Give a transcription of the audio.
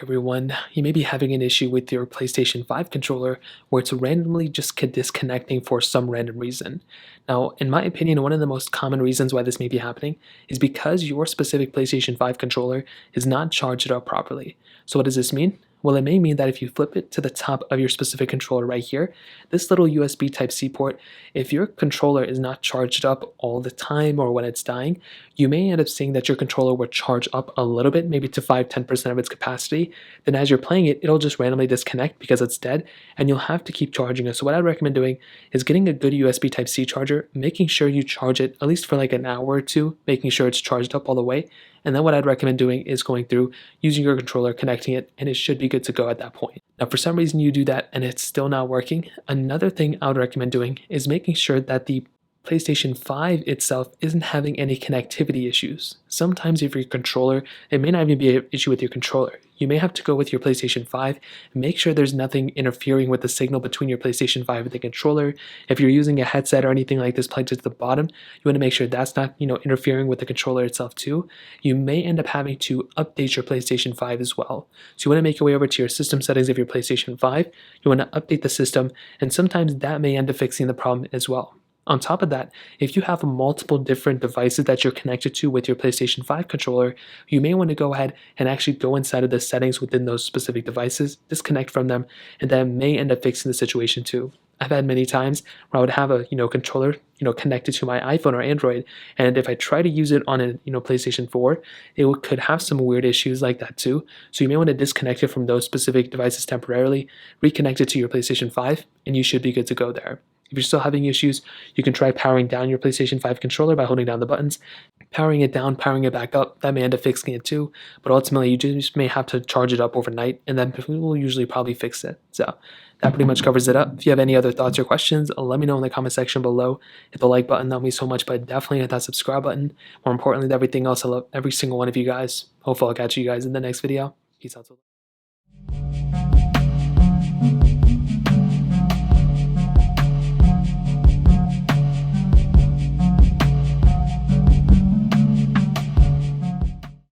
Everyone, you may be having an issue with your PlayStation 5 controller where it's randomly just disconnecting for some random reason. Now, in my opinion, one of the most common reasons why this may be happening is because your specific PlayStation 5 controller is not charged up properly. So what does this mean? Well, it may mean that if you flip it to the top of your specific controller right here, this little USB Type-C port, if your controller is not charged up all the time or when it's dying, you may end up seeing that your controller will charge up a little bit, maybe to 5–10% of its capacity. Then as you're playing it, it'll just randomly disconnect because it's dead, and you'll have to keep charging it. So what I'd recommend doing is getting a good USB Type-C charger, making sure you charge it at least for like an hour or two, making sure it's charged up all the way. And then what I'd recommend doing is going through, using your controller, connecting it, and it should be good to go at that point. Now, for some reason you do that and it's still not working, another thing I would recommend doing is making sure that the PlayStation 5 itself isn't having any connectivity issues. Sometimes if your controller, it may not even be an issue with your controller. You may have to go with your PlayStation 5 and make sure there's nothing interfering with the signal between your PlayStation 5 and the controller. If you're using a headset or anything like this plugged into the bottom, you want to make sure that's not, interfering with the controller itself too. You may end up having to update your PlayStation 5 as well. So you want to make your way over to your system settings of your PlayStation 5. You want to update the system, and sometimes that may end up fixing the problem as well. On top of that, if you have multiple different devices that you're connected to with your PlayStation 5 controller, you may want to go ahead and actually go inside of the settings within those specific devices, disconnect from them, and that may end up fixing the situation too. I've had many times where I would have a controller connected to my iPhone or Android, and if I try to use it on a PlayStation 4, could have some weird issues like that too. So you may want to disconnect it from those specific devices temporarily, reconnect it to your PlayStation 5, and you should be good to go there. If you're still having issues, you can try powering down your PlayStation 5 controller by holding down the buttons, powering it down, powering it back up. That may end up fixing it too, but ultimately you just may have to charge it up overnight, and then we'll usually probably fix it. So that pretty much covers it up. If you have any other thoughts or questions, let me know in the comment section below. Hit the like button, that means so much, but definitely hit that subscribe button. More importantly than everything else, I love every single one of you guys. Hopefully I'll catch you guys in the next video. Peace out.